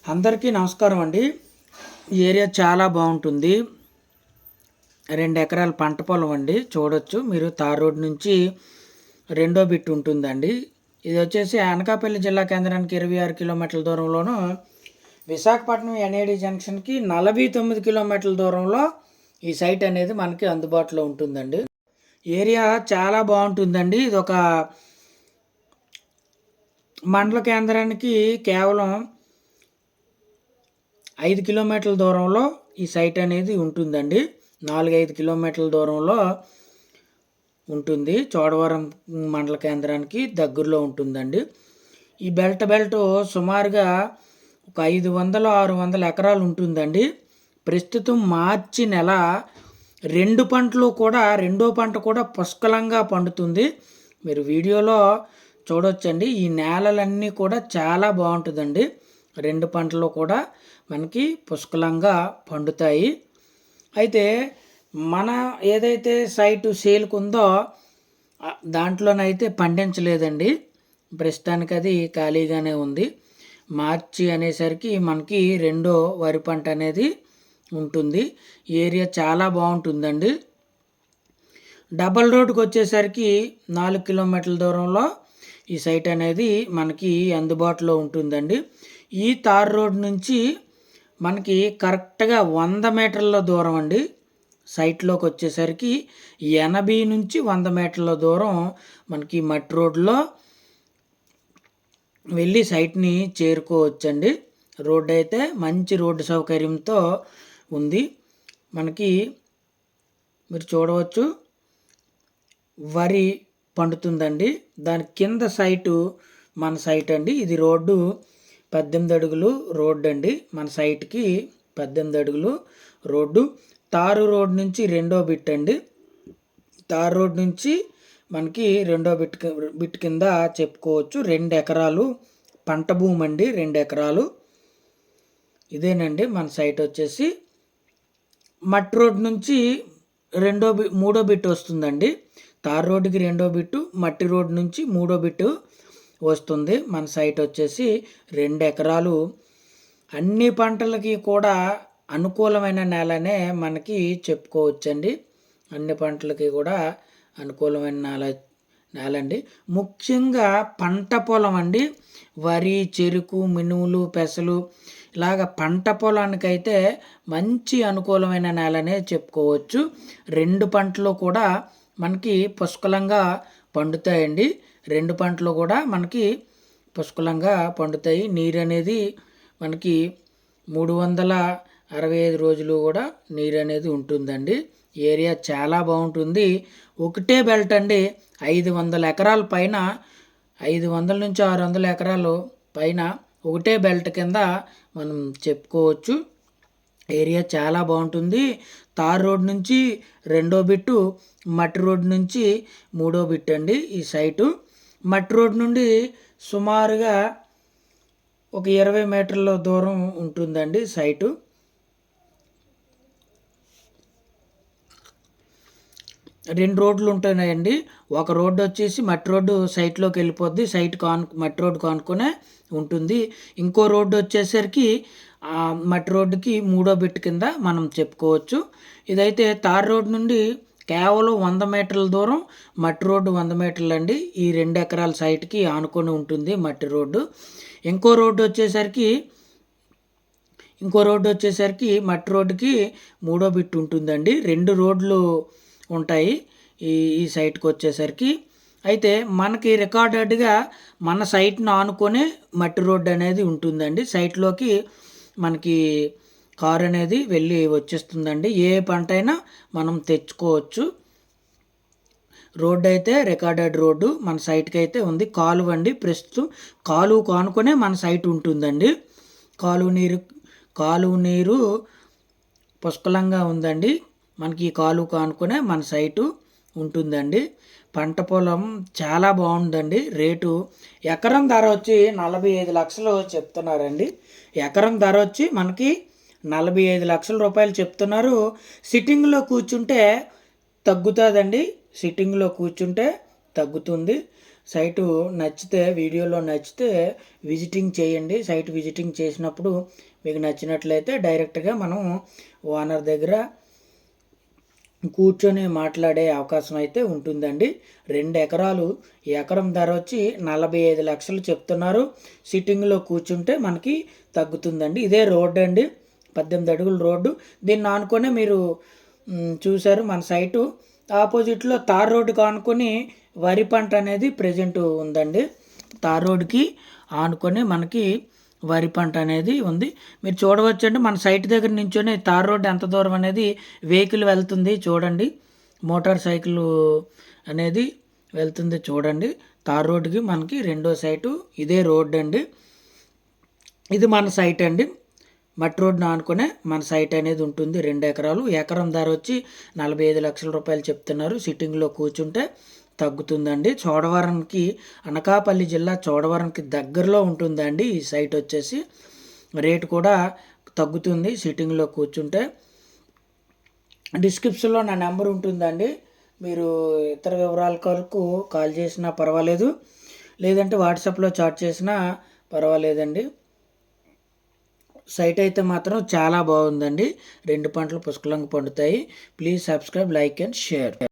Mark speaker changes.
Speaker 1: అందరికీ నమస్కారం అండి. ఈ ఏరియా చాలా బాగుంటుంది. 2 ఎకరాల పంట పొలం అండి. చూడొచ్చు మీరు తార్ రోడ్ నుంచి రెండో బిట్ ఉంటుందండి. ఇది వచ్చేసి అనకాపల్లి జిల్లా కేంద్రానికి 26 కిలోమీటర్ల దూరంలోను, విశాఖపట్నం ఎన్ఏడి జంక్షన్కి 49 కిలోమీటర్ల దూరంలో ఈ సైట్ అనేది మనకి అందుబాటులో ఉంటుందండి. ఏరియా చాలా బాగుంటుందండి. ఇది ఒక మండల కేంద్రానికి కేవలం 5 కిలోమీటర్ల దూరంలో ఈ సైట్ అనేది ఉంటుందండి. 4-5 కిలోమీటర్ల దూరంలో ఉంటుంది. చోడవరం మండల కేంద్రానికి దగ్గరలో ఉంటుందండి. ఈ బెల్ట్ సుమారుగా ఒక 500-600 ఎకరాలు ఉంటుందండి. ప్రస్తుతం మార్చి నెల రెండో పంట కూడా పుష్కలంగా పండుతుంది. మీరు వీడియోలో చూడొచ్చండి. ఈ నేలలన్నీ కూడా చాలా బాగుంటుందండి. 2 పంటలు కూడా మనకి పుష్కలంగా పండుతాయి. అయితే మన ఏదైతే సైటు సేల్కుందో దాంట్లోనైతే పండించలేదండి. ప్రస్తుతానికి అది ఖాళీగానే ఉంది. మార్చి అనేసరికి మనకి రెండో వరి పంట అనేది ఉంటుంది. ఏరియా చాలా బాగుంటుందండి. డబల్ రోడ్కి వచ్చేసరికి 4 కిలోమీటర్ల దూరంలో ఈ సైట్ అనేది మనకి అందుబాటులో ఉంటుందండి. ఈ తార్ రోడ్ నుంచి మనకి కరెక్ట్గా 100 మీటర్ల దూరం అండి. సైట్లోకి వచ్చేసరికి 80 నుంచి 100 మీటర్ల దూరం మనకి మట్టి రోడ్లో వెళ్ళి సైట్ని చేరుకోవచ్చండి. రోడ్డు అయితే మంచి రోడ్డు సౌకర్యంతో ఉంది. మనకి మీరు చూడవచ్చు వరి పండుతుందండి. దాని కింద సైటు మన సైట్ అండి. ఇది రోడ్డు 18 అడుగులు రోడ్డు అండి. మన సైట్కి 18 అడుగులు రోడ్డు. తారు రోడ్ నుంచి రెండో బిట్ అండి. తారు రోడ్ నుంచి మనకి రెండో బిట్ కింద చెప్పుకోవచ్చు. 2 ఎకరాలు పంట భూమి అండి. 2 ఎకరాలు ఇదేనండి మన సైట్ వచ్చేసి. మట్టి రోడ్ నుంచి మూడో బిట్ వస్తుందండి. తార్ రోడ్డుకి రెండో బిట్టు, మట్టి రోడ్ నుంచి మూడో బిట్టు వస్తుంది. మన సైట్ వచ్చేసి 2 ఎకరాలు. అన్ని పంటలకి కూడా అనుకూలమైన నేలనే మనకి చెప్పుకోవచ్చండి. అన్ని పంటలకి కూడా అనుకూలమైన నేలండి. ముఖ్యంగా పంట పొలం అండి. వరి, చెరుకు, మినుములు, పెసలు ఇలాగ పంట పొలానికైతే మంచి అనుకూలమైన నేలనే చెప్పుకోవచ్చు. 2 పంటలు కూడా మనకి పుష్కలంగా పండుతాయండి. 2 పంటలు కూడా మనకి పుష్కలంగా పండుతాయి. నీరు అనేది మనకి 365 రోజులు కూడా నీరు అనేది ఉంటుందండి. ఏరియా చాలా బాగుంటుంది. ఒకటే బెల్ట్ అండి. 500 ఎకరాల పైన, 500 నుంచి 600 ఎకరాలు పైన ఒకటే బెల్ట్ కింద మనం చెప్పుకోవచ్చు. ఏరియా చాలా బాగుంటుంది. తార్ రోడ్ నుంచి రెండో బిట్టు, మట్టి రోడ్ నుంచి మూడో బిట్ అండి ఈ సైటు. మట్టి రోడ్ నుండి సుమారుగా ఒక 20 మీటర్ల దూరం ఉంటుందండి సైటు. రెండు రోడ్లు ఉంటున్నాయండి. ఒక రోడ్డు వచ్చేసి మట్టి రోడ్డు సైట్లోకి వెళ్ళిపోద్ది. మట్టి రోడ్డు కానుకొనే ఉంటుంది. ఇంకో రోడ్డు వచ్చేసరికి మట్టి రోడ్డుకి మూడో బిట్ కింద మనం చెప్పుకోవచ్చు. ఇదైతే తార్ రోడ్ నుండి కేవలం 100 మీటర్ల దూరం, మట్టి రోడ్డు 100 మీటర్లు అండి. ఈ 2 ఎకరాల సైట్కి ఆనుకొని ఉంటుంది మట్టి రోడ్డు. ఇంకో రోడ్డు వచ్చేసరికి మట్టి రోడ్డుకి మూడో బిట్ ఉంటుందండి. 2 రోడ్లు ఉంటాయి ఈ సైట్కి వచ్చేసరికి. అయితే మనకి రికార్డెడ్గా మన సైట్ను ఆనుకొని మట్టి రోడ్డు అనేది ఉంటుందండి. సైట్లోకి మనకి కారు అనేది వెళ్ళి వచ్చేస్తుందండి. ఏ పంట అయినా మనం తెచ్చుకోవచ్చు. రోడ్డు అయితే రికార్డెడ్ రోడ్డు మన సైట్కి అయితే ఉంది. కాలువ అండి. ప్రస్తుతం కాలువ కానుకొనే మన సైట్ ఉంటుందండి. కాలువ నీరు పుష్కలంగా ఉందండి. మనకి ఈ కాలువ కానుకొనే మన సైటు ఉంటుందండి. పంట పొలం చాలా బాగుందండి. రేటు ఎకరం ధర వచ్చి 45 లక్షలు చెప్తున్నారండి. ఎకరం ధర వచ్చి మనకి 45 లక్షల రూపాయలు చెప్తున్నారు. సిట్టింగ్లో కూర్చుంటే తగ్గుతుందండి. సిట్టింగ్లో కూర్చుంటే తగ్గుతుంది. సైటు నచ్చితే వీడియోలో నచ్చితే విజిటింగ్ చేయండి. సైట్ విజిటింగ్ చేసినప్పుడు మీకు నచ్చినట్లయితే డైరెక్ట్గా మనం ఓనర్ దగ్గర కూర్చొని మాట్లాడే అవకాశం అయితే ఉంటుందండి. 2 ఎకరాలు, ఎకరం ధర వచ్చి 45 లక్షలు చెప్తున్నారు. సిట్టింగ్లో కూర్చుంటే మనకి తగ్గుతుందండి. ఇదే రోడ్డు అండి, 18 అడుగుల రోడ్డు. దీన్ని ఆనుకొనే మీరు చూశారు మన సైటు. ఆపోజిట్లో తార్ రోడ్డుకి ఆనుకొని వరి పంట అనేది ప్రజెంట్ ఉందండి. తార్ రోడ్డుకి ఆనుకొని మనకి వరి పంట అనేది ఉంది. మీరు చూడవచ్చండి మన సైట్ దగ్గర నుంచొని తార్ రోడ్డు ఎంత దూరం అనేది వెహికల్ వెళ్తుంది చూడండి. మోటార్ సైకిల్ అనేది వెళ్తుంది చూడండి. తార్ రోడ్డుకి మనకి రెండో సైటు ఇదే రోడ్డు అండి. ఇది మన సైట్ అండి. మట్టి రోడ్డును ఆనుకునే మన సైట్ అనేది ఉంటుంది. 2 ఎకరాలు, ఎకరం ధర వచ్చి 45 లక్షల రూపాయలు చెప్తున్నారు. సిట్టింగ్లో కూర్చుంటే తగ్గుతుందండి. చోడవరంకి, అనకాపల్లి జిల్లా చోడవరంకి దగ్గరలో ఉంటుందండి ఈ సైట్ వచ్చేసి. రేటు కూడా తగ్గుతుంది సిట్టింగ్లో కూర్చుంటే. డిస్క్రిప్షన్లో నా నెంబర్ ఉంటుందండి. మీరు ఇతర వివరాల కొరకు కాల్ చేసినా పర్వాలేదు, లేదంటే వాట్సాప్లో చాట్ చేసినా పర్వాలేదండి. సైట్ అయితే మాత్రం చాలా బాగుందండి. 2 పంటలు పుష్కలంగా పండుతాయి. Please subscribe, like and share.